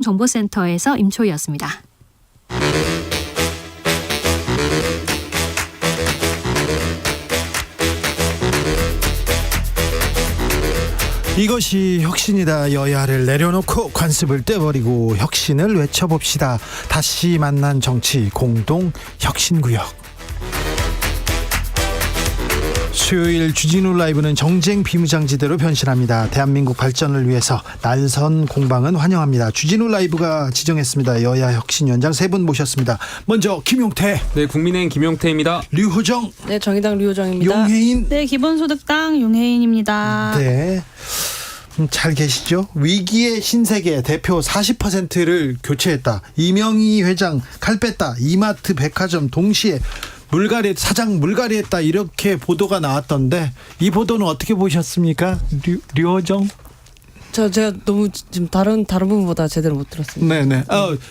정보센터에서 임초희였습니다. 이것이 혁신이다. 여야를 내려놓고 관습을 떼버리고 혁신을 외쳐봅시다. 다시 만난 정치 공동 혁신구역. 수요일 주진우 라이브는 정쟁 비무장지대로 변신합니다. 대한민국 발전을 위해서 날선 공방은 환영합니다. 주진우 라이브가 지정했습니다. 여야 혁신위원장 세 분 모셨습니다. 먼저 김용태. 네, 국민의힘 김용태입니다. 류호정. 네, 정의당 류호정입니다. 용혜인. 네, 기본소득당 용혜인입니다. 네. 잘 계시죠? 위기의 신세계 대표 40%를 교체했다. 이명희 회장 칼 뺐다. 이마트 백화점 동시에 사장 물갈이했다. 이렇게 보도가 나왔던데 이 보도는 어떻게 보셨습니까? 류호정? 제가 너무 지금 다른 부분보다 제대로 못 들었습니다. 네네.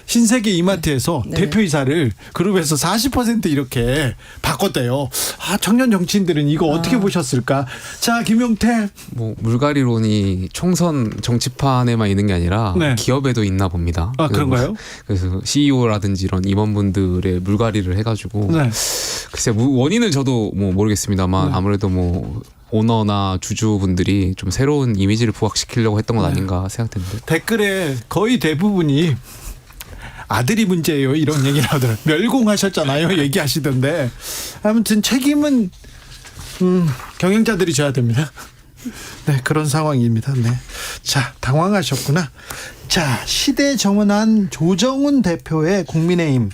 신세계 이마트에서 네. 대표이사를 그룹에서 40% 이렇게 바꿨대요. 청년 정치인들은 이거 어떻게 보셨을까? 자, 김용태. 뭐 물갈이론이 총선 정치판에만 있는 게 아니라 네. 기업에도 있나 봅니다. 그런가요? 그래서 CEO라든지 이런 임원분들의 물갈이를 해가지고 네. 글쎄 원인은 저도 뭐 모르겠습니다만 네. 아무래도 뭐 오너나 주주분들이 좀 새로운 이미지를 부각시키려고 했던 건 아닌가 생각되는데. 댓글에 거의 대부분이 아들이 문제예요 이런 얘기를 하더라고요. 멸공하셨잖아요 얘기하시던데 아무튼 책임은 경영자들이 져야 됩니다. 네, 그런 상황입니다. 네. 자, 당황하셨구나. 자, 시대 정원한 조정훈 대표의 국민의힘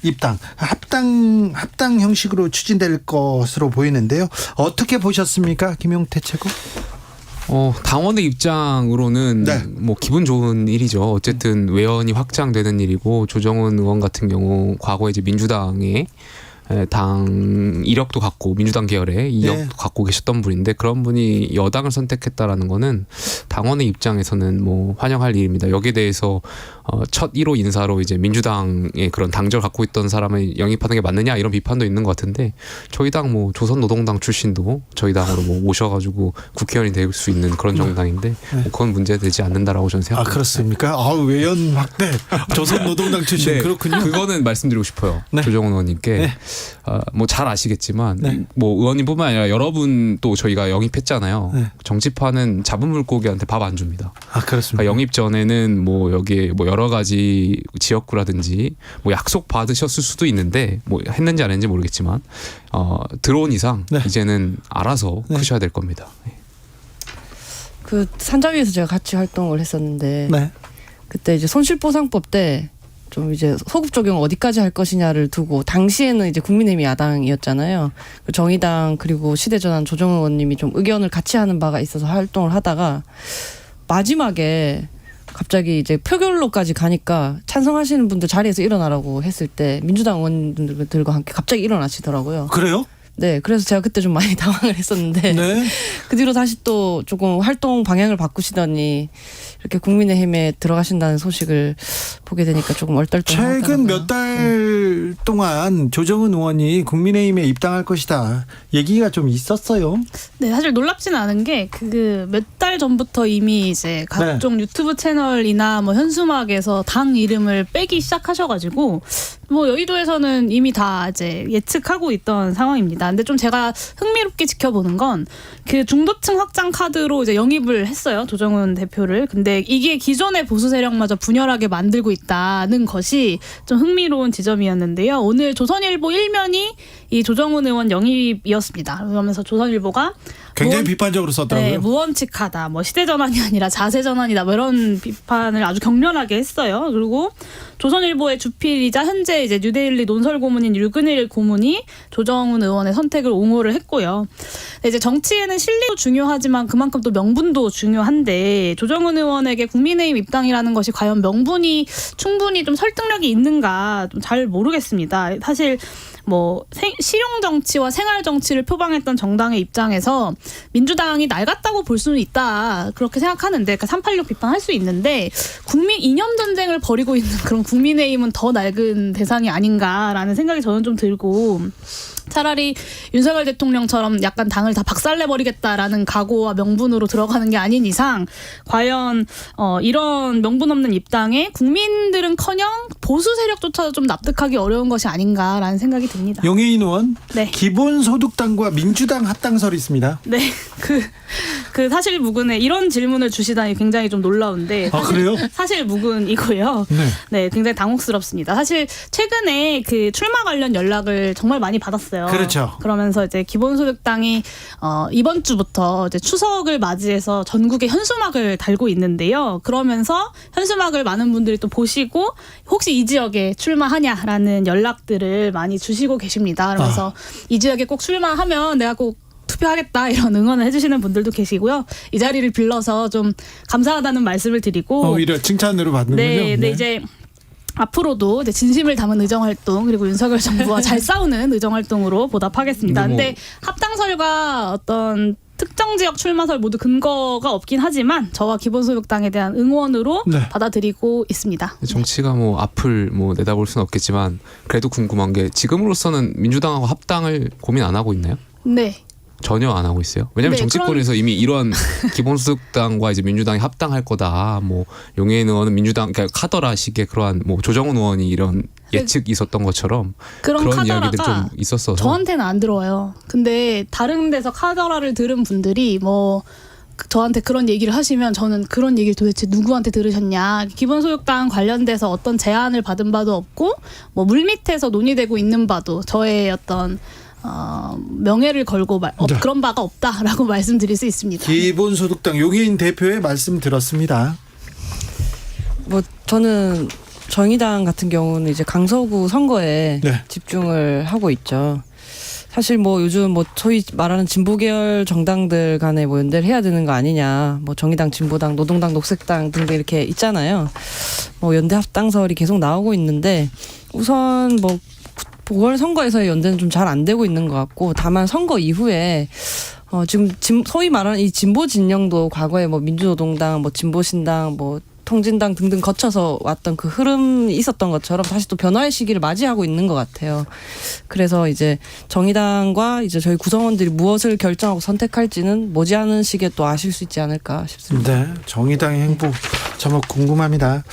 입당, 합당 형식으로 추진될 것으로 보이는데요. 어떻게 보셨습니까, 김용태 최고? 당원의 입장으로는 네. 뭐 기분 좋은 일이죠. 어쨌든 외연이 확장되는 일이고 조정훈 의원 같은 경우 과거에 이제 민주당의 당 이력도 갖고 민주당 계열의 이력도 네. 갖고 계셨던 분인데 그런 분이 여당을 선택했다라는 거는 당원의 입장에서는 뭐 환영할 일입니다. 여기에 대해서 첫 1호 인사로 이제 민주당의 그런 당적을 갖고 있던 사람을 영입하는 게 맞느냐 이런 비판도 있는 것 같은데 저희 당 뭐 조선노동당 출신도 저희 당으로 뭐 모셔가지고 국회의원이 될 수 있는 그런 정당인데 뭐 그건 문제되지 않는다라고 저는 생각합니다. 그렇습니까? 외연 확대 조선노동당 출신. 네, 그렇군요. 그거는 말씀드리고 싶어요. 네. 조정훈 의원님께. 네. 뭐 잘 아시겠지만 네. 뭐 의원님뿐만 아니라 여러분 또 저희가 영입했잖아요. 네. 정치판은 잡은 물고기한테 밥 안 줍니다. 그렇습니다. 그러니까 영입 전에는 뭐 여기에 뭐 여러 가지 지역구라든지 뭐 약속 받으셨을 수도 있는데 뭐 했는지 안 했는지 모르겠지만 들어온 이상 네. 이제는 알아서 네. 크셔야 될 겁니다. 그 산자위에서 제가 같이 활동을 했었는데 네. 그때 이제 손실보상법 때 좀 이제 소급 적용 어디까지 할 것이냐를 두고 당시에는 이제 국민의힘이 야당이었잖아요. 정의당 그리고 시대전환 조정훈 의원님이 좀 의견을 같이 하는 바가 있어서 활동을 하다가 마지막에 갑자기 이제 표결로까지 가니까 찬성하시는 분들 자리에서 일어나라고 했을 때 민주당 의원들과 함께 갑자기 일어나시더라고요. 그래요? 네, 그래서 제가 그때 좀 많이 당황을 했었는데 네. 그 뒤로 다시 또 조금 활동 방향을 바꾸시더니 이렇게 국민의힘에 들어가신다는 소식을 보게 되니까 조금 얼떨떨하더라고요. 최근 몇 달 동안 조정훈 의원이 국민의힘에 입당할 것이다 얘기가 좀 있었어요. 네, 사실 놀랍지는 않은 게 그 몇 달 전부터 이미 이제 각종 유튜브 채널이나 뭐 현수막에서 당 이름을 빼기 시작하셔가지고 뭐 여의도에서는 이미 다 이제 예측하고 있던 상황입니다. 근데 좀 제가 흥미롭게 지켜보는 건 그 중도층 확장 카드로 이제 영입을 했어요, 조정훈 대표를. 근데 이게 기존의 보수 세력마저 분열하게 만들고 있다는 것이 좀 흥미로운 지점이었는데요. 오늘 조선일보 1면이 이 조정훈 의원 영입이었습니다. 그러면서 조선일보가 굉장히 비판적으로 썼더라고요. 네, 무원칙하다, 뭐 시대전환이 아니라 자세전환이다, 뭐 이런 비판을 아주 격렬하게 했어요. 그리고 조선일보의 주필이자 현재 이제 뉴데일리 논설 고문인 류근일 고문이 조정훈 의원의 선택을 옹호를 했고요. 이제 정치에는 실리도 중요하지만 그만큼 또 명분도 중요한데 조정훈 의원에게 국민의힘 입당이라는 것이 과연 명분이 충분히 좀 설득력이 있는가 좀 잘 모르겠습니다. 사실 뭐 실용 정치와 생활 정치를 표방했던 정당의 입장에서 민주당이 낡았다고 볼 수는 있다 그렇게 생각하는데, 그러니까 386 비판할 수 있는데 국민 이념 전쟁을 벌이고 있는 그런 국민의힘은 더 낡은 대상이 아닌가라는 생각이 저는 좀 들고. 차라리 윤석열 대통령처럼 약간 당을 다 박살내버리겠다라는 각오와 명분으로 들어가는 게 아닌 이상 과연 이런 명분 없는 입당에 국민들은커녕 보수 세력조차도 좀 납득하기 어려운 것이 아닌가라는 생각이 듭니다. 용해인 의원, 네. 기본소득당과 민주당 합당설이 있습니다. 네, 그 사실 무근에 이런 질문을 주시다니 굉장히 좀 놀라운데. 아, 그래요? 사실 무근이고요. 네, 굉장히 당혹스럽습니다. 사실 최근에 그 출마 관련 연락을 정말 많이 받았어요. 그렇죠. 그러면서 이제 기본소득당이 이번 주부터 이제 추석을 맞이해서 전국에 현수막을 달고 있는데요. 그러면서 현수막을 많은 분들이 또 보시고 혹시 이 지역에 출마하냐라는 연락들을 많이 주시고 계십니다. 그러면서 이 지역에 꼭 출마하면 내가 꼭 투표하겠다 이런 응원을 해주시는 분들도 계시고요. 이 자리를 빌려서 좀 감사하다는 말씀을 드리고 오히려 칭찬으로 받는군요. 네, 이제 앞으로도 이제 진심을 담은 의정활동 그리고 윤석열 정부와 잘 싸우는 의정활동으로 보답하겠습니다. 근데 합당설과 어떤 특정 지역 출마설 모두 근거가 없긴 하지만 저와 기본소득당에 대한 응원으로 받아들이고 있습니다. 정치가 뭐 앞을 뭐 내다볼 수는 없겠지만 그래도 궁금한 게 지금으로서는 민주당하고 합당을 고민 안 하고 있나요? 네. 전혀 안 하고 있어요. 왜냐하면 네, 정치권에서 이미 이런 기본소득당과 이제 민주당이 합당할 거다. 뭐 용해인 의원은 민주당 그러니까 카더라식의 그러한 뭐 조정훈 의원이 이런 예측이 있었던 것처럼 그런 이야기들이 좀 있었어서 저한테는 안 들어와요. 근데 다른 데서 카더라를 들은 분들이 뭐 저한테 그런 얘기를 하시면 저는 그런 얘기를 도대체 누구한테 들으셨냐. 기본소득당 관련돼서 어떤 제안을 받은 바도 없고 뭐 물밑에서 논의되고 있는 바도 저의 어떤 명예를 걸고 그런 바가 없다라고 말씀드릴 수 있습니다. 기본소득당 용해인 대표의 말씀 들었습니다. 뭐 저는 정의당 같은 경우는 이제 강서구 선거에 집중을 하고 있죠. 사실 뭐 요즘 뭐 소위 말하는 진보계열 정당들 간에 뭐 연대를 해야 되는 거 아니냐. 뭐 정의당, 진보당, 노동당, 녹색당 등등 이렇게 있잖아요. 뭐 연대 합당설이 계속 나오고 있는데 우선 뭐 보궐선거에서의 연대는 좀 잘 안 되고 있는 것 같고 다만 선거 이후에 지금 소위 말하는 이 진보 진영도 과거에 뭐 민주노동당, 뭐 진보신당, 뭐 통진당 등등 거쳐서 왔던 그 흐름이 있었던 것처럼 다시 또 변화의 시기를 맞이하고 있는 것 같아요. 그래서 이제 정의당과 이제 저희 구성원들이 무엇을 결정하고 선택할지는 머지않은 시기에 또 아실 수 있지 않을까 싶습니다. 네, 정의당의 행보 정말 궁금합니다.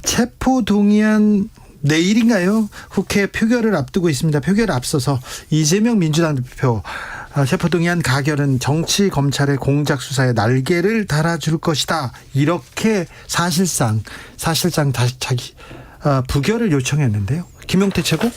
체포동의안 내일인가요? 국회 표결을 앞두고 있습니다. 표결을 앞서서 이재명 민주당 대표 체포동의안 가결은 정치 검찰의 공작 수사에 날개를 달아줄 것이다. 이렇게 사실상 자기 부결을 요청했는데요. 김용태 최고?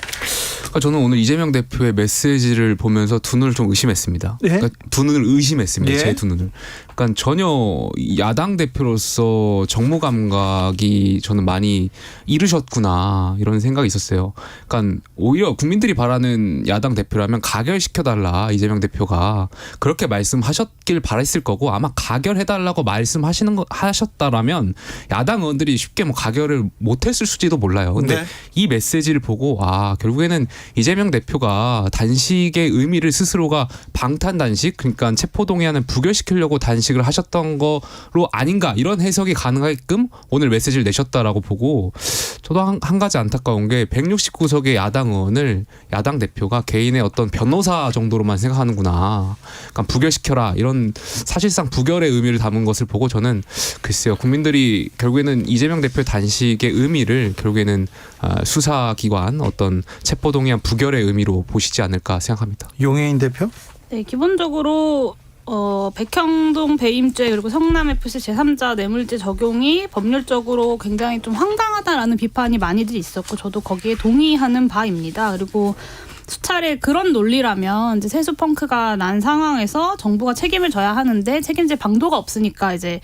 저는 오늘 이재명 대표의 메시지를 보면서 두 눈을 좀 의심했습니다. 네? 그러니까 두 눈을 의심했습니다. 네. 제 두 눈을. 그러니까 전혀 야당 대표로서 정무 감각이 저는 많이 잃으셨구나 이런 생각이 있었어요. 그러니까 오히려 국민들이 바라는 야당 대표라면 가결시켜달라 이재명 대표가 그렇게 말씀하셨길 바랬을 거고 아마 가결해달라고 하셨다라면 야당 의원들이 쉽게 뭐 가결을 못했을 수지도 몰라요. 근데 이 메시지를 보고 결국에는 이재명 대표가 단식의 의미를 스스로가 방탄 단식 그러니까 체포동의안을 부결시키려고 단식을 하셨던 거로 아닌가 이런 해석이 가능하게끔 오늘 메시지를 내셨다라고 보고 저도 한 가지 안타까운 게 169석의 야당 의원을 야당 대표가 개인의 어떤 변호사 정도로만 생각하는구나. 그러니까 부결시켜라 이런 사실상 부결의 의미를 담은 것을 보고 저는 글쎄요 국민들이 결국에는 이재명 대표의 단식의 의미를 결국에는 수사기관 어떤 체포동의안 부결의 의미로 보시지 않을까 생각합니다. 용해인 대표? 네, 기본적으로 백현동 배임죄 그리고 성남FC 제3자 뇌물죄 적용이 법률적으로 굉장히 좀 황당하다라는 비판이 많이들 있었고 저도 거기에 동의하는 바입니다. 그리고 수차례 그런 논리라면 이제 세수 펑크가 난 상황에서 정부가 책임을 져야 하는데 책임질 방도가 없으니까 이제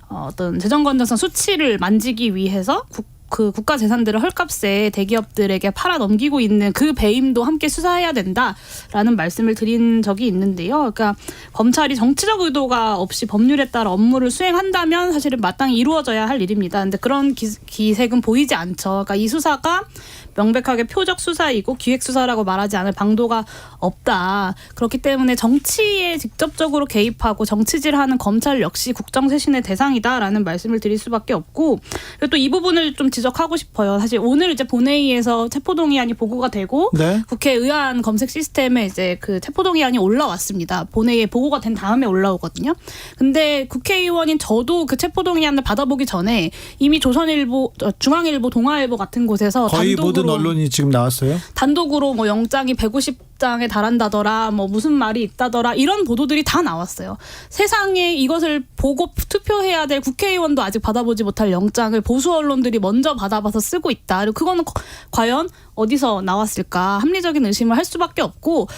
어떤 재정 건전성 수치를 만지기 위해서 그 국가 재산들을 헐값에 대기업들에게 팔아 넘기고 있는 그 배임도 함께 수사해야 된다라는 말씀을 드린 적이 있는데요. 그러니까 검찰이 정치적 의도가 없이 법률에 따라 업무를 수행한다면 사실은 마땅히 이루어져야 할 일입니다. 근데 그런 기색은 보이지 않죠. 그러니까 이 수사가 명백하게 표적 수사이고 기획 수사라고 말하지 않을 방도가 없다. 그렇기 때문에 정치에 직접적으로 개입하고 정치질하는 검찰 역시 국정쇄신의 대상이다라는 말씀을 드릴 수밖에 없고, 그리고 또 이 부분을 좀 지적하고 싶어요. 사실 오늘 이제 본회의에서 체포동의안이 보고가 되고 네. 국회 의안 검색 시스템에 이제 그 체포동의안이 올라왔습니다. 본회의에 보고가 된 다음에 올라오거든요. 근데 국회의원인 저도 그 체포동의안을 받아보기 전에 이미 조선일보, 중앙일보, 동아일보 같은 곳에서 거의 모든 언론이 지금 나왔어요. 단독으로 뭐 영장이 150장에 달한다더라, 뭐 무슨 말이 있다더라, 이런 보도들이 다 나왔어요. 세상에 이것을 보고 투표해야 될 국회의원도 아직 받아보지 못할 영장을 보수 언론들이 먼저 받아봐서 쓰고 있다. 그리고 그거는 과연 어디서 나왔을까? 합리적인 의심을 할 수밖에 없고,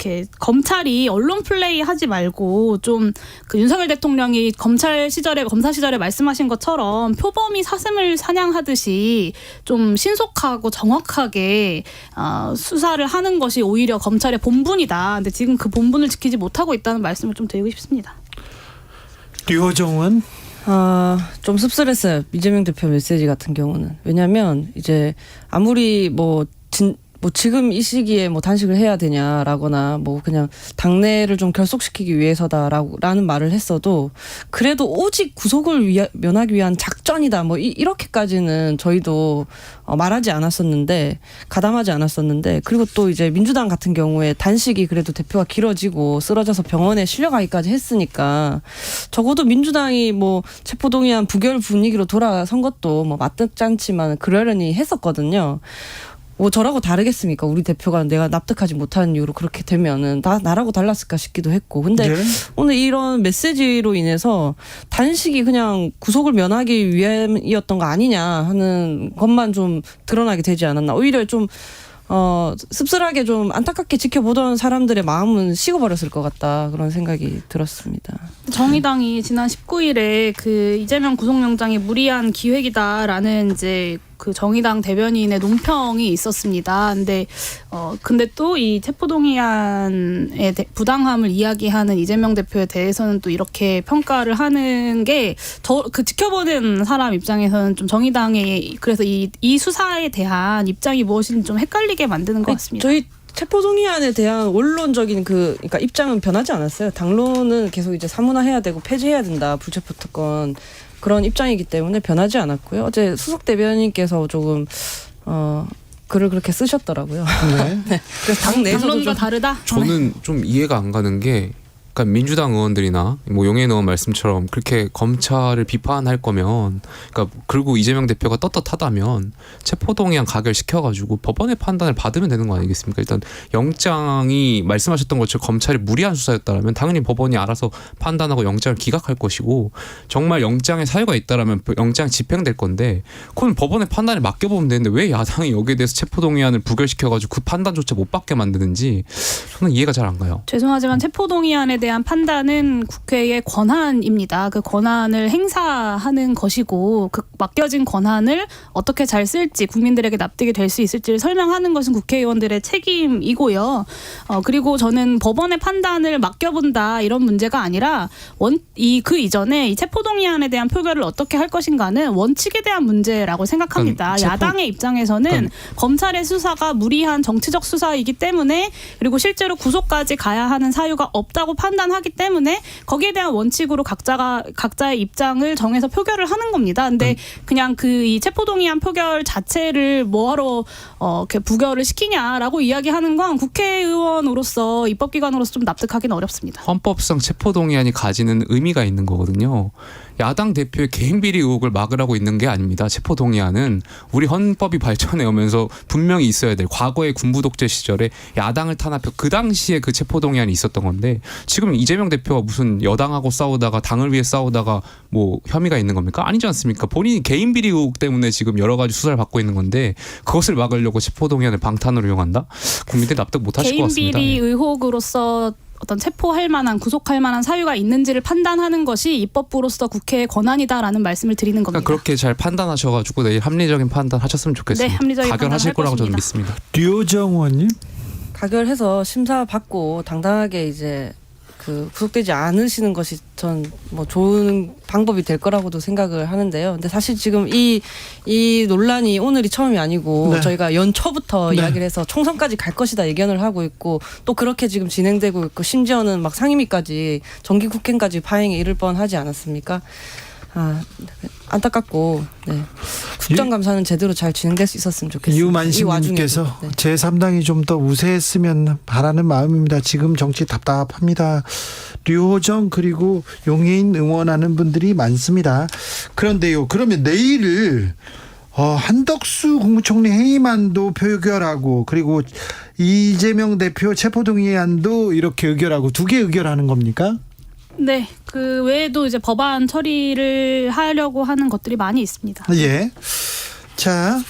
이렇게 검찰이 언론 플레이 하지 말고 좀 그 윤석열 대통령이 검사 시절에 말씀하신 것처럼 표범이 사슴을 사냥하듯이 좀 신속하고 정확하게 수사를 하는 것이 오히려 검찰의 본분이다. 근데 지금 그 본분을 지키지 못하고 있다는 말씀을 좀 드리고 싶습니다. 류호정은 좀 씁쓸했어요. 이재명 대표 메시지 같은 경우는. 왜냐하면 이제 아무리 뭐 지금 이 시기에 뭐 단식을 해야 되냐라거나 뭐 그냥 당내를 좀 결속시키기 위해서다라는 말을 했어도 그래도 오직 구속을 면하기 위한 작전이다 뭐 이렇게까지는 저희도 말하지 않았었는데, 가담하지 않았었는데, 그리고 또 이제 민주당 같은 경우에 단식이 그래도 대표가 길어지고 쓰러져서 병원에 실려가기까지 했으니까 적어도 민주당이 뭐 체포동의안 부결 분위기로 돌아선 것도 뭐 마땅치 않지만 그러려니 했었거든요. 뭐 저라고 다르겠습니까? 우리 대표가 내가 납득하지 못하는 이유로 그렇게 되면은 나라고 달랐을까 싶기도 했고. 근데 네. 오늘 이런 메시지로 인해서 단식이 그냥 구속을 면하기 위함이었던 거 아니냐 하는 것만 좀 드러나게 되지 않았나. 오히려 좀 씁쓸하게 좀 안타깝게 지켜보던 사람들의 마음은 식어버렸을 것 같다, 그런 생각이 들었습니다. 정의당이 지난 19일에 그 이재명 구속영장이 무리한 기획이다라는 이제 그 정의당 대변인의 논평이 있었습니다. 근데 또 이 체포동의안의 부당함을 이야기하는 이재명 대표에 대해서는 또 이렇게 평가를 하는 게 그 지켜보는 사람 입장에서는 좀 정의당의 그래서 이 수사에 대한 입장이 무엇인지 좀 헷갈리게 만드는 것 같습니다. 저희 체포동의안에 대한 원론적인 그러니까 입장은 변하지 않았어요. 당론은 계속 이제 사문화해야 되고 폐지해야 된다, 불체포 특권, 그런 입장이기 때문에 변하지 않았고요. 어제 수석 대변인께서 조금 글을 그렇게 쓰셨더라고요. 네. 네. 그래서 당 내에서도 당론과 좀 다르다. 저는 좀 이해가 안 가는 게, 그러니까 민주당 의원들이나 뭐 용해인 의원 말씀처럼 그렇게 검찰을 비판할 거면, 그러니까 그리고 이재명 대표가 떳떳하다면 체포동의안 가결시켜가지고 법원의 판단을 받으면 되는 거 아니겠습니까? 일단 영장이 말씀하셨던 것처럼 검찰이 무리한 수사였다면 당연히 법원이 알아서 판단하고 영장을 기각할 것이고, 정말 영장에 사유가 있다라면 영장 집행될 건데, 그건 법원의 판단에 맡겨보면 되는데 왜 야당이 여기에 대해서 체포동의안을 부결시켜가지고 그 판단조차 못 받게 만드는지 저는 이해가 잘 안 가요. 죄송하지만 체포동의안에 대한 판단은 국회의 권한입니다. 그 권한을 행사하는 것이고, 그 맡겨진 권한을 어떻게 잘 쓸지, 국민들에게 납득이 될 수 있을지를 설명하는 것은 국회의원들의 책임이고요. 그리고 저는 법원의 판단을 맡겨본다 이런 문제가 아니라 그 이전에 이 체포동의안에 대한 표결을 어떻게 할 것인가는 원칙에 대한 문제라고 생각합니다. 야당의 입장에서는 검찰의 수사가 무리한 정치적 수사이기 때문에, 그리고 실제로 구속까지 가야 하는 사유가 없다고 판단하기 때문에 거기에 대한 원칙으로 각자의 입장을 정해서 표결을 하는 겁니다. 근데 그냥 이 체포동의안 표결 자체를 뭐하러 이렇게 부결을 시키냐라고 이야기하는 건 국회의원으로서, 입법기관으로서 좀 납득하기는 어렵습니다. 헌법상 체포동의안이 가지는 의미가 있는 거거든요. 야당 대표의 개인 비리 의혹을 막으라고 있는 게 아닙니다. 체포동의안은 우리 헌법이 발전해 오면서 분명히 있어야 될, 과거의 군부 독재 시절에 야당을 탄압해 그 당시에 그 체포동의안이 있었던 건데, 지금 이재명 대표가 무슨 여당하고 싸우다가 당을 위해 싸우다가 뭐 혐의가 있는 겁니까? 아니지 않습니까? 본인이 개인 비리 의혹 때문에 지금 여러 가지 수사를 받고 있는 건데 그것을 막으려고 체포동의안을 방탄으로 이용한다? 국민들이 납득 못 하실 것 같습니다. 개인 비리 의혹으로서 어떤 체포할 만한 구속할 만한 사유가 있는지를 판단하는 것이 입법부로서 국회의 권한이다라는 말씀을 드리는 겁니다. 그러니까 그렇게 잘 판단하셔가지고 내일 합리적인 판단하셨으면 좋겠습니다. 네, 합리적인 가결하실 판단할 거라고 저는 것입니다. 믿습니다. 류호정 의원님. 가결해서 심사 받고 당당하게 이제 그 구속되지 않으시는 것이 전 뭐 좋은 방법이 될 거라고도 생각을 하는데요. 근데 사실 지금 이 논란이 오늘이 처음이 아니고 네. 저희가 연초부터 네. 이야기를 해서 총선까지 갈 것이다 예견을 하고 있고 또 그렇게 지금 진행되고 있고 심지어는 막 상임위까지 정기국회까지 파행에 이를 뻔하지 않았습니까? 안타깝고 네. 국정감사는 제대로 잘 진행될 수 있었으면 좋겠습니다. 유만식님께서 네. 제3당이 좀 더 우세했으면 바라는 마음입니다. 지금 정치 답답합니다. 류호정 그리고 용해인 응원하는 분들이 많습니다. 그런데요. 그러면 내일을 한덕수 국무총리 해임안도 표결하고 그리고 이재명 대표 체포동의안도 이렇게 의결하고 두 개 의결하는 겁니까? 네, 그 외에도 이제 법안 처리를 하려고 하는 것들이 많이 있습니다. 예. 자,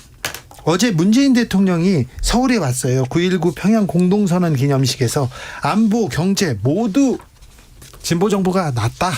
어제 문재인 대통령이 서울에 왔어요. 9.19 평양 공동선언 기념식에서 안보, 경제 모두 진보 정부가 낫다.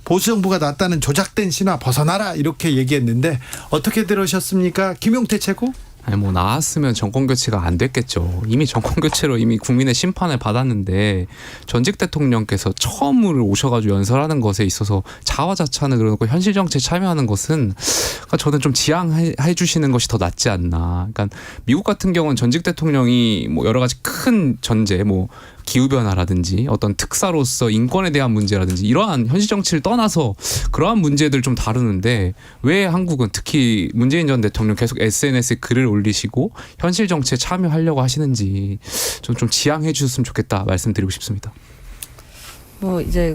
보수 정부가 낫다는 조작된 신화 벗어나라 이렇게 얘기했는데 어떻게 들으셨습니까? 김용태 최고? 아니 뭐 나왔으면 정권 교체가 안 됐겠죠. 이미 정권 교체로 이미 국민의 심판을 받았는데 전직 대통령께서 처음으로 오셔가지고 연설하는 것에 있어서 자화자찬을 그러고 현실 정치에 참여하는 것은 그러니까 저는 좀 지양해 주시는 것이 더 낫지 않나. 그러니까 미국 같은 경우는 전직 대통령이 뭐 여러 가지 큰 전제 뭐 기후변화라든지 어떤 특사로서 인권에 대한 문제라든지 이러한 현실 정치를 떠나서 그러한 문제들 좀 다루는데 왜 한국은 특히 문재인 전 대통령 계속 SNS에 글을 올리시고 현실 정치에 참여하려고 하시는지 좀 지양해 주셨으면 좋겠다 말씀드리고 싶습니다. 뭐 이제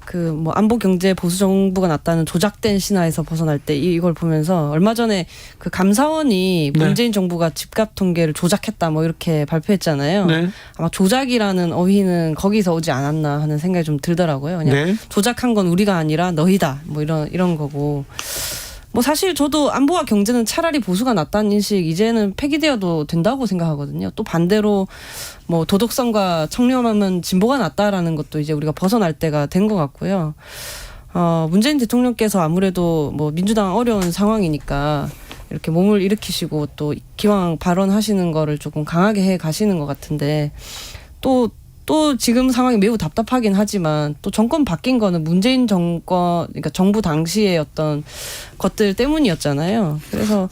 그 뭐 안보 경제 보수 정부가 낫다는 조작된 신화에서 벗어날 때 이걸 보면서 얼마 전에 그 감사원이 네. 문재인 정부가 집값 통계를 조작했다 뭐 이렇게 발표했잖아요. 네. 아마 조작이라는 어휘는 거기서 오지 않았나 하는 생각이 좀 들더라고요. 그냥 네. 조작한 건 우리가 아니라 너희다 뭐 이런 거고. 뭐 사실 저도 안보와 경제는 차라리 보수가 낫다는 인식 이제는 폐기되어도 된다고 생각하거든요. 또 반대로 뭐 도덕성과 청렴함은 진보가 낫다라는 것도 이제 우리가 벗어날 때가 된 것 같고요. 문재인 대통령께서 아무래도 뭐 민주당 어려운 상황이니까 이렇게 몸을 일으키시고 또 기왕 발언하시는 거를 조금 강하게 해 가시는 것 같은데 또 지금 상황이 매우 답답하긴 하지만 또 정권 바뀐 거는 문재인 정권, 그러니까 정부 당시의 어떤 것들 때문이었잖아요. 그래서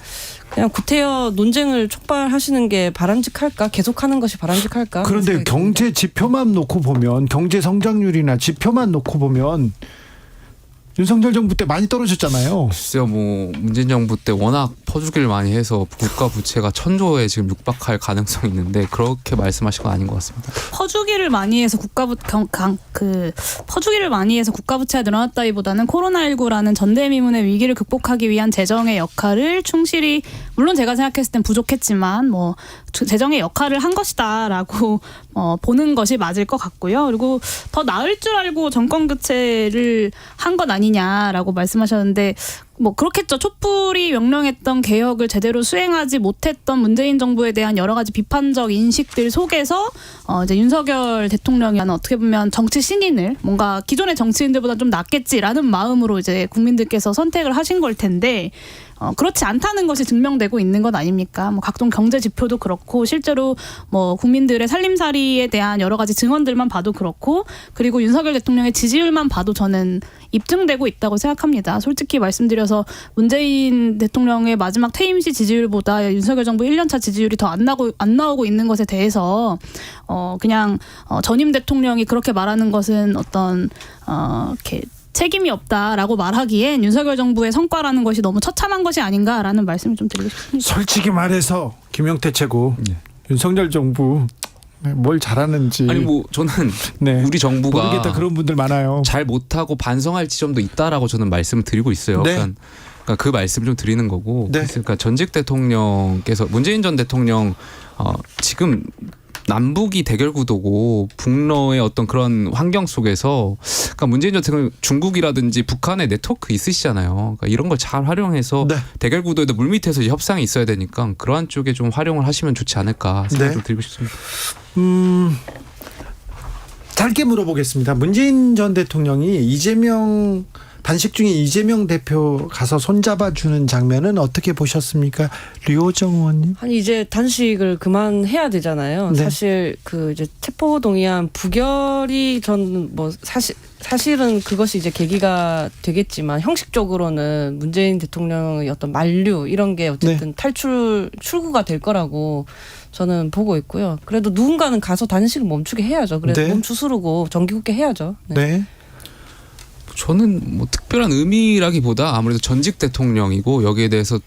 그냥 구태여 논쟁을 촉발하시는 게 바람직할까? 계속하는 것이 바람직할까? 그런데 경제 지표만 놓고 보면 경제 성장률이나 지표만 놓고 보면 윤석열 정부 때 많이 떨어졌잖아요. 글쎄요, 뭐 문재인 정부 때 워낙 퍼주기를 많이 해서 국가 부채가 1,000조에 지금 육박할 가능성이 있는데 그렇게 말씀하신 건 아닌 것 같습니다. 퍼주기를 많이 해서 퍼주기를 많이 해서 국가 부채가 늘어났다기보다는 코로나19라는 전대미문의 위기를 극복하기 위한 재정의 역할을 충실히 물론 제가 생각했을 땐 부족했지만 뭐 재정의 역할을 한 것이다라고 보는 것이 맞을 것 같고요. 그리고 더 나을 줄 알고 정권 교체를 한 것 아니냐라고 말씀하셨는데 뭐 그렇겠죠. 촛불이 명령했던 개혁을 제대로 수행하지 못했던 문재인 정부에 대한 여러 가지 비판적 인식들 속에서 이제 윤석열 대통령이 어떻게 보면 정치 신인을 뭔가 기존의 정치인들보다 좀 낫겠지라는 마음으로 이제 국민들께서 선택을 하신 걸 텐데 그렇지 않다는 것이 증명되고 있는 것 아닙니까? 뭐 각종 경제 지표도 그렇고 실제로 뭐 국민들의 살림살이에 대한 여러 가지 증언들만 봐도 그렇고 그리고 윤석열 대통령의 지지율만 봐도 저는 입증되고 있다고 생각합니다. 솔직히 말씀드려서 문재인 대통령의 마지막 퇴임 시 지지율보다 윤석열 정부 1년차 지지율이 더 안 나오고 있는 것에 대해서 그냥 전임 대통령이 그렇게 말하는 것은 어떤 이렇게 책임이 없다라고 말하기엔 윤석열 정부의 성과라는 것이 너무 처참한 것이 아닌가라는 말씀을 좀 드리고 싶습니다. 솔직히 말해서 김용태 최고 윤석열 정부 뭘 잘하는지 아니 뭐 저는 네. 우리 정부가 모르겠다 그런 분들 많아요. 잘 못하고 반성할 지점도 있다라고 저는 말씀을 드리고 있어요. 네. 그러니까 그 말씀 좀 드리는 거고. 네. 그러니까 전직 대통령께서 문재인 전 대통령 지금 남북이 대결 구도고 북러의 어떤 그런 환경 속에서 그러니까 문재인 전 대통령 중국이라든지 북한의 네트워크 있으시잖아요. 그러니까 이런 걸 잘 활용해서 네. 대결 구도에도 물밑에서 협상이 있어야 되니까 그러한 쪽에 좀 활용을 하시면 좋지 않을까 생각 네. 좀 드리고 싶습니다. 짧게 물어보겠습니다. 문재인 전 대통령이 이재명 단식 중에 이재명 대표 가서 손잡아주는 장면은 어떻게 보셨습니까? 류호정 의원님. 아니 이제 단식을 그만해야 되잖아요. 네. 사실 그 이제 체포 동의안 부결이 전 뭐 사실은 그것이 이제 계기가 되겠지만 형식적으로는 문재인 대통령의 어떤 만류 이런 게 어쨌든 출구가 될 거라고 저는 보고 있고요. 그래도 누군가는 가서 단식을 멈추게 해야죠. 그래서 네. 몸 추스르고 정기국회 해야죠. 네. 네. 저는 뭐 특별한 의미라기보다 아무래도 전직 대통령이고 여기에 대해서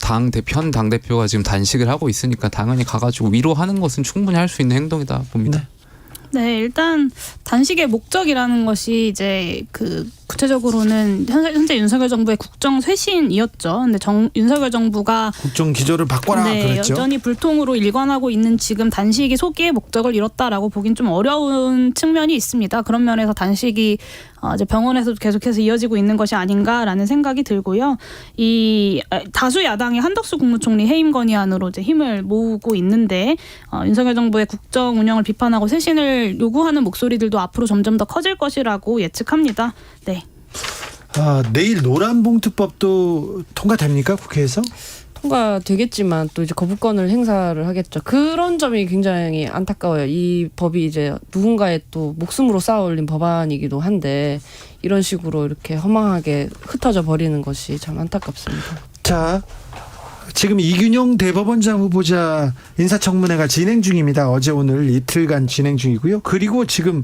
현 당대표가 지금 단식을 하고 있으니까 당연히 가가지고 위로하는 것은 충분히 할 수 있는 행동이다 봅니다. 네, 일단 단식의 목적이라는 것이 이제 그 구체적으로는 현재 윤석열 정부의 국정 쇄신이었죠. 근데 윤석열 정부가 국정 기조를 바꿔라 그랬죠. 여전히 불통으로 일관하고 있는 지금 단식이 소기의 목적을 이뤘다라고 보긴 좀 어려운 측면이 있습니다. 그런 면에서 단식이 이제 병원에서도 계속해서 이어지고 있는 것이 아닌가라는 생각이 들고요. 이 다수 야당이 한덕수 국무총리 해임 건의안으로 이제 힘을 모으고 있는데 윤석열 정부의 국정 운영을 비판하고 쇄신을 요구하는 목소리들도 앞으로 점점 더 커질 것이라고 예측합니다. 네. 내일 노란봉투법도 통과됩니까 국회에서? 통과되겠지만 또 이제 거부권을 행사를 하겠죠. 그런 점이 굉장히 안타까워요. 이 법이 이제 누군가의 또 목숨으로 쌓아올린 법안이기도 한데 이런 식으로 이렇게 허망하게 흩어져 버리는 것이 참 안타깝습니다. 자, 지금 이균용 대법원장 후보자 인사청문회가 진행 중입니다. 어제 오늘 이틀간 진행 중이고요. 그리고 지금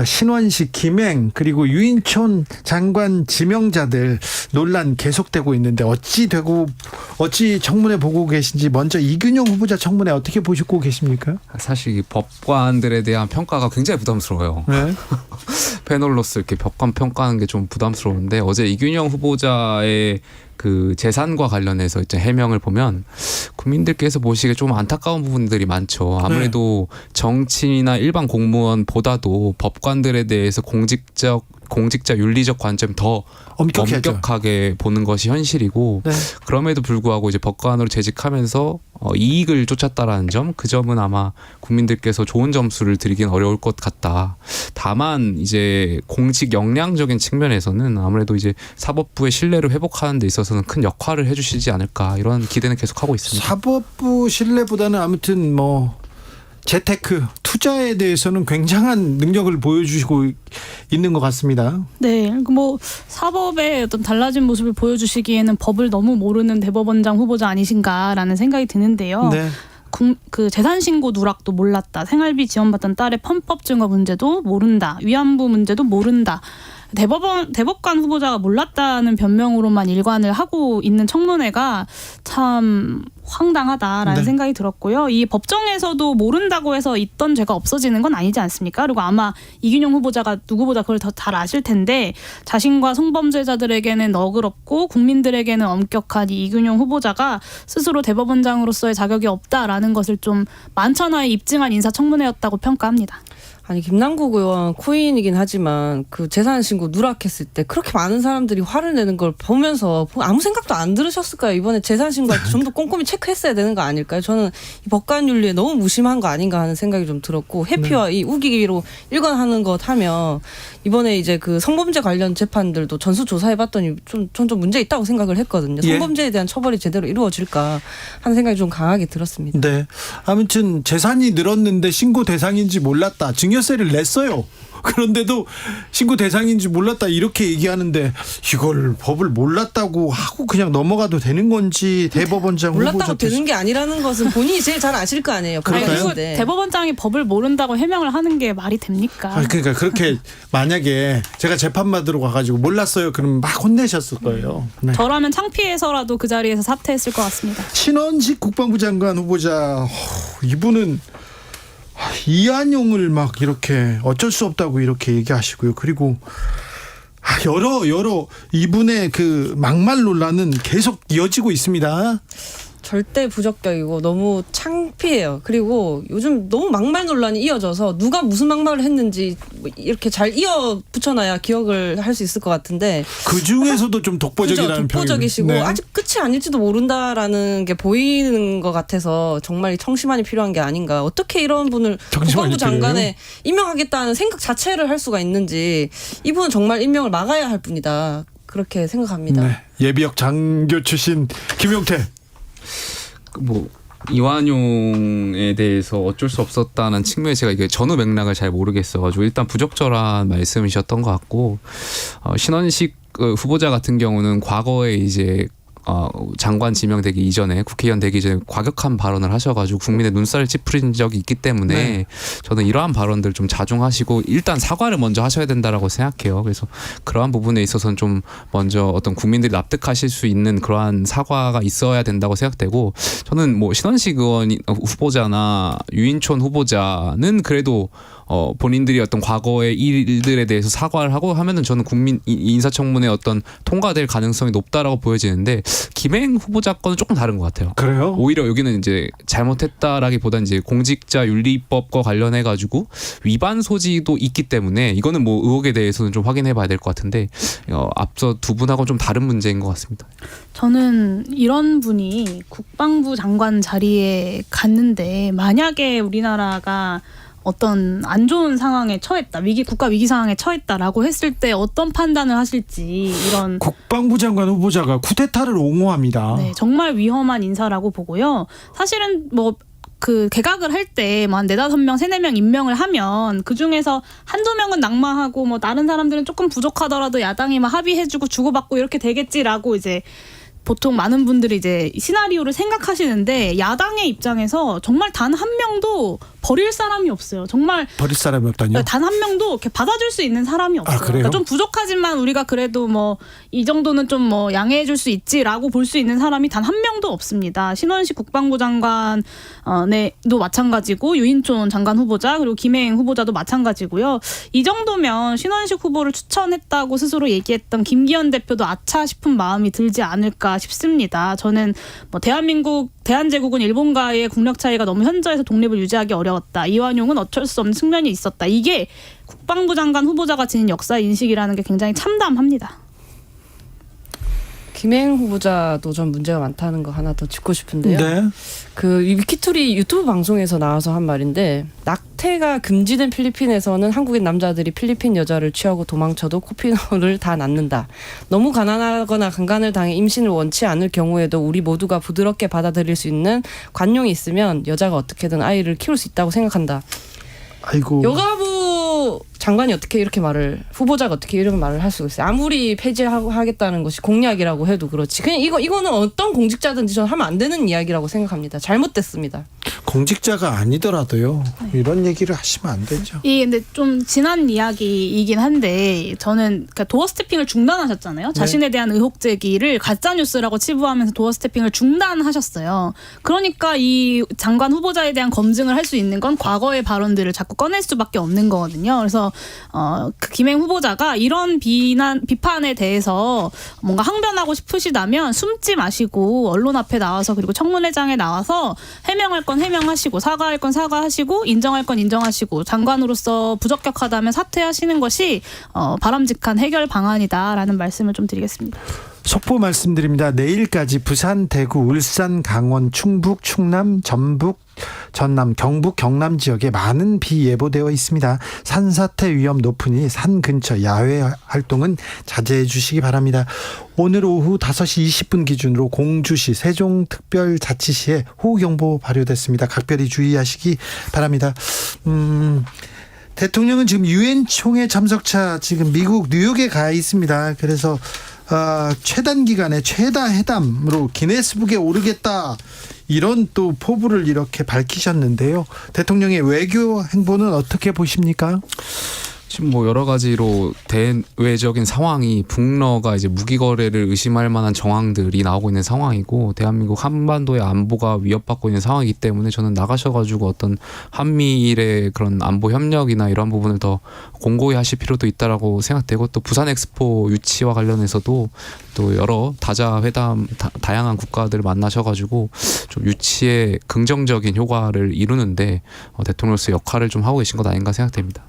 신원식, 김행 그리고 유인촌 장관 지명자들 논란 계속되고 있는데 어찌 청문회 보고 계신지 먼저 이균용 후보자 청문회 어떻게 보시고 계십니까? 사실 이 법관들에 대한 평가가 굉장히 부담스러워요. 네. 패널로서 이렇게 법관 평가하는 게 좀 부담스러운데 어제 이균용 후보자의 그 재산과 관련해서 이제 해명을 보면 국민들께서 보시기에 좀 안타까운 부분들이 많죠. 아무래도 정치인이나 일반 공무원보다도 법관들에 대해서 공직자 윤리적 관점이 더 엄격하게 보는 것이 현실이고 네. 그럼에도 불구하고 이제 법관으로 재직하면서 이익을 쫓았다라는 점, 그 점은 아마 국민들께서 좋은 점수를 드리긴 어려울 것 같다. 다만 이제 공직 역량적인 측면에서는 아무래도 이제 사법부의 신뢰를 회복하는 데 있어서는 큰 역할을 해주시지 않을까 이런 기대는 계속하고 있습니다. 사법부 신뢰보다는 아무튼 재테크 투자에 대해서는 굉장한 능력을 보여주시고 있는 것 같습니다. 네, 뭐 사법의 어떤 달라진 모습을 보여주시기에는 법을 너무 모르는 대법원장 후보자 아니신가라는 생각이 드는데요. 네. 그 재산신고 누락도 몰랐다. 생활비 지원받던 딸의 편법 증거 문제도 모른다. 위안부 문제도 모른다. 대법관 후보자가 몰랐다는 변명으로만 일관을 하고 있는 청문회가 참 황당하다라는 네. 생각이 들었고요. 이 법정에서도 모른다고 해서 있던 죄가 없어지는 건 아니지 않습니까? 그리고 아마 이균용 후보자가 누구보다 그걸 더 잘 아실 텐데 자신과 성범죄자들에게는 너그럽고 국민들에게는 엄격한 이 이균용 후보자가 스스로 대법원장으로서의 자격이 없다라는 것을 좀 만천하에 입증한 인사청문회였다고 평가합니다. 아니 김남국 의원 코인이긴 하지만 그 재산신고 누락했을 때 그렇게 많은 사람들이 화를 내는 걸 보면서 아무 생각도 안 들으셨을까요? 이번에 재산신고할 때 좀 더 꼼꼼히 체크했어야 되는 거 아닐까요? 저는 이 법관윤리에 너무 무심한 거 아닌가 하는 생각이 좀 들었고 회피와 이 우기기로 일관하는 것 하면 이번에 이제 그 성범죄 관련 재판들도 전수조사해봤더니 전 좀 문제 있다고 생각을 했거든요. 성범죄에 대한 처벌이 제대로 이루어질까 하는 생각이 좀 강하게 들었습니다. 네. 아무튼 재산이 늘었는데 신고 대상인지 몰랐다. 증여세를 냈어요. 그런데도 신고 대상인지 몰랐다 이렇게 얘기하는데 이걸 법을 몰랐다고 하고 그냥 넘어가도 되는 건지 대법원장 몰랐다고 후보자께서 되는 게 아니라는 것은 본인이 제일 잘 아실 거 아니에요. 그럴까요? 대법원장이 법을 모른다고 해명을 하는 게 말이 됩니까? 그러니까 그렇게 만약에 제가 재판 받으러 가가지고 몰랐어요. 그럼 막 혼내셨을 거예요. 네. 저라면 창피해서라도 그 자리에서 사퇴했을 것 같습니다. 신원식 국방부 장관 후보자 이분은 이한용을 막 이렇게 어쩔 수 없다고 이렇게 얘기하시고요. 그리고 여러 이분의 그 막말 논란은 계속 이어지고 있습니다. 절대 부적격이고 너무 창피해요. 그리고 요즘 너무 막말 논란이 이어져서 누가 무슨 막말을 했는지 뭐 이렇게 잘 이어 붙여놔야 기억을 할 수 있을 것 같은데 그 중에서도 좀 독보적이라는 그죠? 독보적이시고 네. 아직 끝이 아닐지도 모른다라는 게 보이는 것 같아서 정말 청심환이 필요한 게 아닌가. 어떻게 이런 분을 청심환이 국방부 장관에 임명하겠다는 생각 자체를 할 수가 있는지 이분은 정말 임명을 막아야 할 분이다. 그렇게 생각합니다. 네. 예비역 장교 출신 김용태. 뭐 이완용에 대해서 어쩔 수 없었다는 측면에 제가 이게 전후 맥락을 잘 모르겠어가지고 일단 부적절한 말씀이셨던 것 같고 신원식 후보자 같은 경우는 과거에 이제 장관 지명되기 이전에 국회의원 되기 전에 과격한 발언을 하셔가지고 국민의 눈살을 찌푸린 적이 있기 때문에 네. 저는 이러한 발언들 좀 자중하시고 일단 사과를 먼저 하셔야 된다라고 생각해요. 그래서 그러한 부분에 있어서는 좀 먼저 어떤 국민들이 납득하실 수 있는 그러한 사과가 있어야 된다고 생각되고 저는 뭐 신원식 의원 후보자나 유인촌 후보자는 그래도 본인들이 어떤 과거의 일들에 대해서 사과를 하고 하면은 저는 국민 인사청문회 어떤 통과될 가능성이 높다라고 보여지는데 김행 후보자 건은 조금 다른 것 같아요. 그래요? 오히려 여기는 이제 잘못했다라기보다는 이제 공직자 윤리법과 관련해 가지고 위반 소지도 있기 때문에 이거는 뭐 의혹에 대해서는 좀 확인해봐야 될 것 같은데 앞서 두 분하고 좀 다른 문제인 것 같습니다. 저는 이런 분이 국방부 장관 자리에 갔는데 만약에 우리나라가 어떤 안 좋은 상황에 처했다, 국가 위기 상황에 처했다라고 했을 때 어떤 판단을 하실지 이런 국방부 장관 후보자가 쿠데타를 옹호합니다. 네, 정말 위험한 인사라고 보고요. 사실은 뭐 그 개각을 할 때 뭐 한 4-5명, 3-4명 임명을 하면 그중에서 한두 명은 낙마하고 뭐 다른 사람들은 조금 부족하더라도 야당이 막 합의해주고 주고받고 이렇게 되겠지라고 이제 보통 많은 분들이 이제 시나리오를 생각하시는데 야당의 입장에서 정말 단 한 명도 버릴 사람이 없어요. 정말 버릴 사람이 없다뇨? 단 한 명도 이렇게 받아줄 수 있는 사람이 없어요. 그래요? 그러니까 좀 부족하지만 우리가 그래도 뭐 이 정도는 좀 뭐 양해해줄 수 있지라고 볼 수 있는 사람이 단 한 명도 없습니다. 신원식 국방부 장관 도 마찬가지고 유인촌 장관 후보자 그리고 김행 후보자도 마찬가지고요. 이 정도면 신원식 후보를 추천했다고 스스로 얘기했던 김기현 대표도 아차 싶은 마음이 들지 않을까 싶습니다. 저는 뭐 대한제국은 일본과의 국력 차이가 너무 현저해서 독립을 유지하기 어려웠다. 이완용은 어쩔 수 없는 측면이 있었다. 이게 국방부 장관 후보자가 지닌 역사 인식이라는 게 굉장히 참담합니다. 김행 후보자도 좀 문제가 많다는 거 하나 더 짚고 싶은데요. 네. 그 위키투리 유튜브 방송에서 나와서 한 말인데 낙태가 금지된 필리핀에서는 한국인 남자들이 필리핀 여자를 취하고 도망쳐도 코피노를 다 낳는다. 너무 가난하거나 강간을 당해 임신을 원치 않을 경우에도 우리 모두가 부드럽게 받아들일 수 있는 관용이 있으면 여자가 어떻게든 아이를 키울 수 있다고 생각한다. 아이고. 여가부 장관이 어떻게 이렇게 후보자가 어떻게 이런 말을 할 수가 있어요. 아무리 폐지하겠다는 것이 공약이라고 해도 그렇지. 그냥 이거는 어떤 공직자든지 저는 하면 안 되는 이야기라고 생각합니다. 잘못됐습니다. 공직자가 아니더라도요. 이런 얘기를 하시면 안 되죠. 근데 좀 지난 이야기이긴 한데 저는 그러니까 도어 스태핑을 중단하셨잖아요. 자신에 대한 의혹 제기를 가짜 뉴스라고 치부하면서 도어 스태핑을 중단하셨어요. 그러니까 이 장관 후보자에 대한 검증을 할 수 있는 건 과거의 발언들을 자꾸 꺼낼 수밖에 없는 거거든요. 그래서 그 김행 후보자가 이런 비판에 대해서 뭔가 항변하고 싶으시다면 숨지 마시고 언론 앞에 나와서 그리고 청문회장에 나와서 해명할 건 해명하시고 사과할 건 사과하시고 인정할 건 인정하시고 장관으로서 부적격하다면 사퇴하시는 것이 바람직한 해결 방안이다라는 말씀을 좀 드리겠습니다. 속보 말씀드립니다. 내일까지 부산, 대구, 울산, 강원, 충북, 충남, 전북, 전남, 경북, 경남 지역에 많은 비 예보되어 있습니다. 산사태 위험 높으니 산 근처 야외 활동은 자제해 주시기 바랍니다. 오늘 오후 5시 20분 기준으로 공주시, 세종특별자치시에 호우경보 발효됐습니다. 각별히 주의하시기 바랍니다. 대통령은 지금 유엔 총회 참석차 지금 미국 뉴욕에 가 있습니다. 그래서 최단 기간에 최다 회담으로 기네스북에 오르겠다 이런 또 포부를 이렇게 밝히셨는데요. 대통령의 외교 행보는 어떻게 보십니까? 지금 뭐 여러 가지로 대외적인 상황이 북러가 이제 무기 거래를 의심할 만한 정황들이 나오고 있는 상황이고 대한민국 한반도의 안보가 위협받고 있는 상황이기 때문에 저는 나가셔가지고 어떤 한미일의 그런 안보 협력이나 이런 부분을 더 공고히 하실 필요도 있다라고 생각되고 또 부산 엑스포 유치와 관련해서도 또 여러 다자 회담 다양한 국가들을 만나셔가지고 좀 유치에 긍정적인 효과를 이루는데 대통령으로서 역할을 좀 하고 계신 것 아닌가 생각됩니다.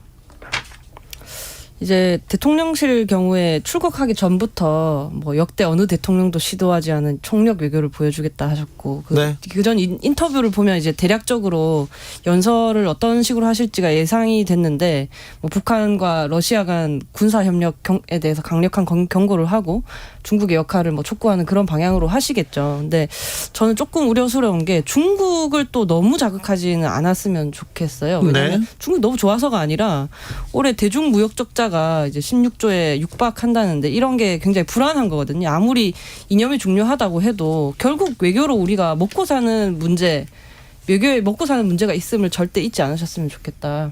이제 대통령실 경우에 출국하기 전부터 뭐 역대 어느 대통령도 시도하지 않은 총력 외교를 보여주겠다 하셨고 네. 그전 인터뷰를 보면 이제 대략적으로 연설을 어떤 식으로 하실지가 예상이 됐는데 뭐 북한과 러시아 간 군사 협력에 대해서 강력한 경고를 하고 중국의 역할을 뭐 촉구하는 그런 방향으로 하시겠죠. 근데 저는 조금 우려스러운 게 중국을 또 너무 자극하지는 않았으면 좋겠어요. 왜냐하면 네. 중국이 너무 좋아서가 아니라 올해 대중 무역 적자가 이제 16조에 육박한다는데 이런 게 굉장히 불안한 거거든요. 아무리 이념이 중요하다고 해도 결국 외교로 우리가 먹고 사는 문제, 외교에 먹고 사는 문제가 있음을 절대 잊지 않으셨으면 좋겠다.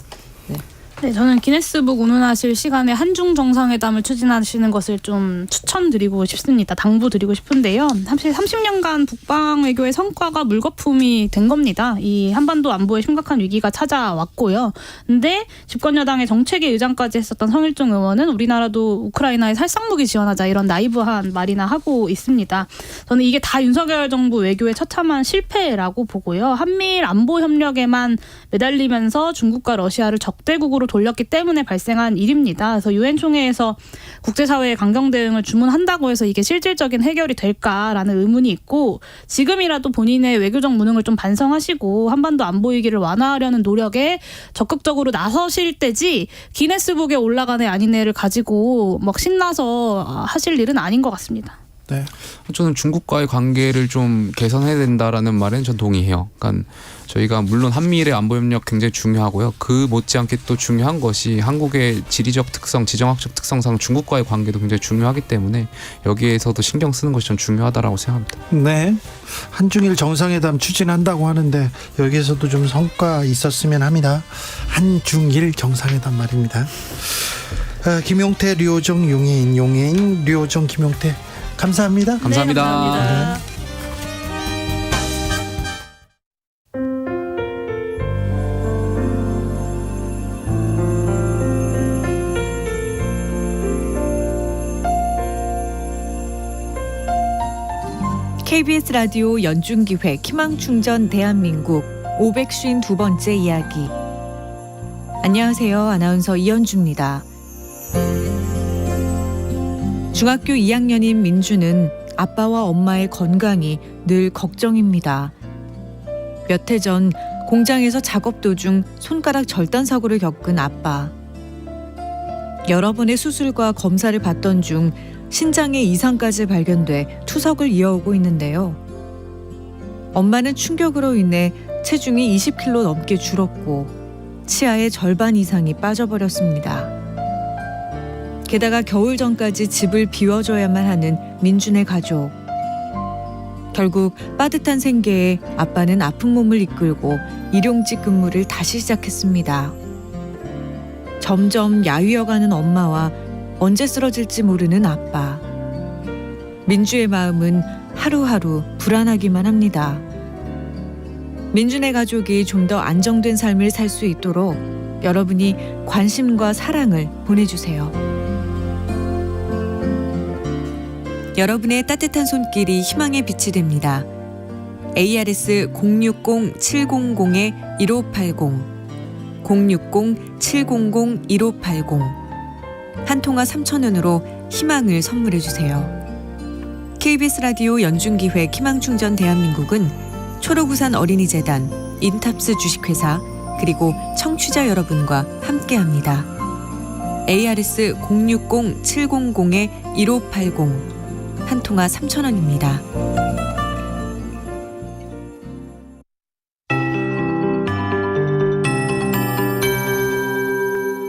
네, 저는 기네스북 운운하실 시간에 한중 정상회담을 추진하시는 것을 좀 추천드리고 싶습니다. 당부드리고 싶은데요. 사실 30년간 북방 외교의 성과가 물거품이 된 겁니다. 이 한반도 안보에 심각한 위기가 찾아왔고요. 근데 집권 여당의 정책의 의장까지 했었던 성일종 의원은 우리나라도 우크라이나에 살상무기 지원하자 이런 나이브한 말이나 하고 있습니다. 저는 이게 다 윤석열 정부 외교의 처참한 실패라고 보고요. 한미일 안보 협력에만 매달리면서 중국과 러시아를 적대국으로 돌렸기 때문에 발생한 일입니다. 그래서 유엔 총회에서 국제사회의 강경 대응을 주문한다고 해서 이게 실질적인 해결이 될까라는 의문이 있고 지금이라도 본인의 외교적 무능을 좀 반성하시고 한반도 안보 위기를 완화하려는 노력에 적극적으로 나서실 때지 기네스북에 올라간 애 아닌 애를 가지고 막 신나서 하실 일은 아닌 것 같습니다. 네. 저는 중국과의 관계를 좀 개선해야 된다라는 말엔 전 동의해요. 그러니까 저희가 물론 한미일의 안보 협력 굉장히 중요하고요. 그 못지않게 또 중요한 것이 한국의 지리적 특성, 지정학적 특성상 중국과의 관계도 굉장히 중요하기 때문에 여기에서도 신경 쓰는 것이 좀 중요하다라고 생각합니다. 네. 한중일 정상회담 추진한다고 하는데 여기에서도 좀 성과 있었으면 합니다. 한중일 정상회담 말입니다. 김용태, 류호정, 용해인, 류호정, 김용태 감사합니다. 감사합니다. 네, 감사합니다. KBS 라디오 연중기획 희망충전 대한민국 552번째 이야기. 안녕하세요. 아나운서 이현주입니다. 중학교 2학년인 민주는 아빠와 엄마의 건강이 늘 걱정입니다. 몇 해 전 공장에서 작업 도중 손가락 절단 사고를 겪은 아빠. 여러 번의 수술과 검사를 받던 중 신장에 이상까지 발견돼 투석을 이어오고 있는데요. 엄마는 충격으로 인해 체중이 20kg 넘게 줄었고 치아의 절반 이상이 빠져버렸습니다. 게다가 겨울 전까지 집을 비워줘야만 하는 민준의 가족. 결국 빠듯한 생계에 아빠는 아픈 몸을 이끌고 일용직 근무를 다시 시작했습니다. 점점 야위어가는 엄마와 언제 쓰러질지 모르는 아빠. 민주의 마음은 하루하루 불안하기만 합니다. 민준의 가족이 좀 더 안정된 삶을 살 수 있도록 여러분이 관심과 사랑을 보내주세요. 여러분의 따뜻한 손길이 희망의 빛이 됩니다. ARS 060-700-1580 060-700-1580 한 통화 3,000원으로 희망을 선물해주세요. KBS 라디오 연중기획 희망충전 대한민국은 초록우산 어린이재단, 인탑스 주식회사 그리고 청취자 여러분과 함께합니다. ARS 060-700-1580 한 통화 3,000원입니다.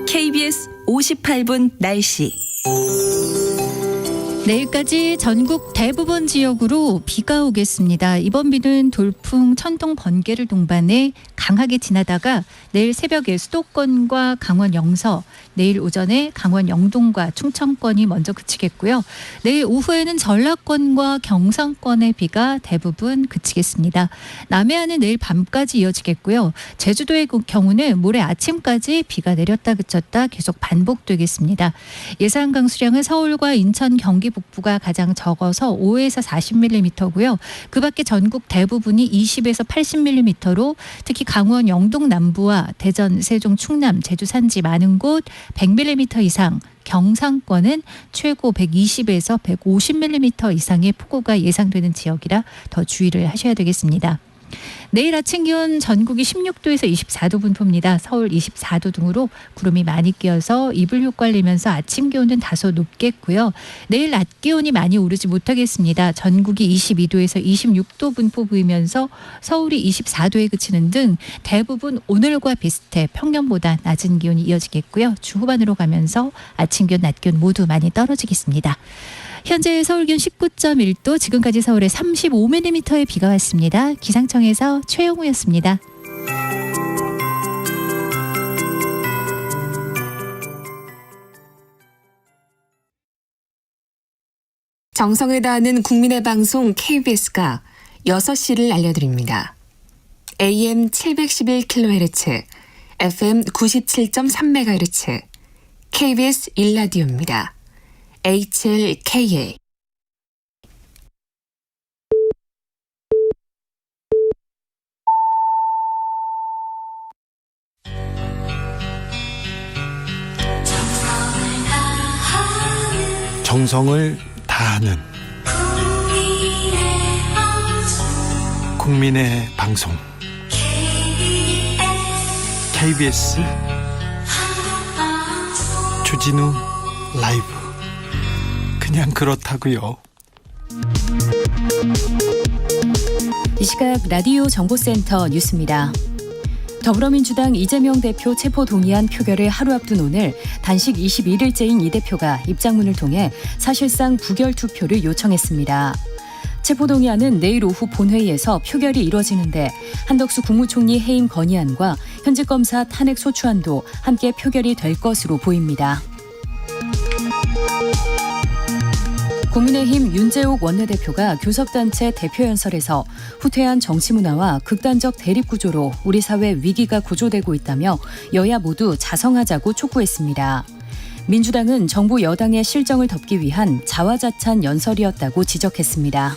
KBS 58분 날씨. 내일까지 전국 대부분 지역으로 비가 오겠습니다. 이번 비는 돌풍, 천둥, 번개를 동반해 강하게 지나다가 내일 새벽에 수도권과 강원 영서, 내일 오전에 강원 영동과 충청권이 먼저 그치겠고요. 내일 오후에는 전라권과 경상권의 비가 대부분 그치겠습니다. 남해안은 내일 밤까지 이어지겠고요. 제주도의 경우는 모레 아침까지 비가 내렸다 그쳤다 계속 반복되겠습니다. 예상 강수량은 서울과 인천, 경기 북부가 가장 적어서 5에서 40mm고요. 그 밖에 전국 대부분이 20에서 80mm로 특히 강원 영동 남부와 대전, 세종, 충남, 제주 산지 많은 곳 100mm 이상, 경상권은 최고 120에서 150mm 이상의 폭우가 예상되는 지역이라 더 주의를 하셔야 되겠습니다. 내일 아침 기온 전국이 16도에서 24도 분포입니다. 서울 24도 등으로 구름이 많이 끼어서 이불 효과를 내면서 아침 기온은 다소 높겠고요. 내일 낮 기온이 많이 오르지 못하겠습니다. 전국이 22도에서 26도 분포 보이면서 서울이 24도에 그치는 등 대부분 오늘과 비슷해 평년보다 낮은 기온이 이어지겠고요. 주 후반으로 가면서 아침 기온, 낮 기온 모두 많이 떨어지겠습니다. 현재 서울 기온 19.1도, 지금까지 서울에 35mm의 비가 왔습니다. 기상청에서 최영우였습니다. 정성을 다하는 국민의 방송 KBS가 6시를 알려드립니다. AM 711kHz, FM 97.3MHz, KBS 1라디오입니다. HLKA 정성을 다하는 국민의 방송 KBS 주진우 라이브, 그냥 그렇다고요. 이 시각 라디오 정보센터 뉴스입니다. 더불어민주당 이재명 대표 체포 동의안 표결을 하루 앞둔 오늘 단식 21일째인 이 대표가 입장문을 통해 사실상 부결 투표를 요청했습니다. 체포 동의안은 내일 오후 본회의에서 표결이 이뤄지는데 한덕수 국무총리 해임 건의안과 현직 검사 탄핵 소추안도 함께 표결이 될 것으로 보입니다. 국민의힘 윤재옥 원내대표가 교섭단체 대표연설에서 후퇴한 정치문화와 극단적 대립구조로 우리 사회 위기가 고조되고 있다며 여야 모두 자성하자고 촉구했습니다. 민주당은 정부 여당의 실정을 덮기 위한 자화자찬 연설이었다고 지적했습니다.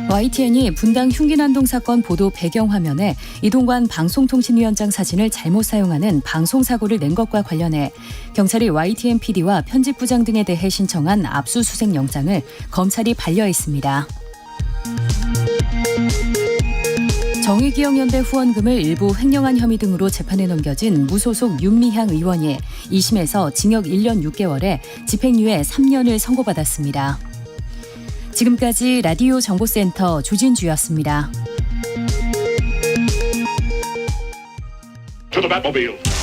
YTN이 분당 흉기난동 사건 보도 배경화면에 이동관 방송통신위원장 사진을 잘못 사용하는 방송사고를 낸 것과 관련해 경찰이 YTN PD와 편집부장 등에 대해 신청한 압수수색 영장을 검찰이 반려했습니다. 정의기억연대 후원금을 일부 횡령한 혐의 등으로 재판에 넘겨진 무소속 윤미향 의원이 2심에서 징역 1년 6개월에 집행유예 3년을 선고받았습니다. 지금까지 라디오 정보센터 조진주였습니다. To the Batmobile.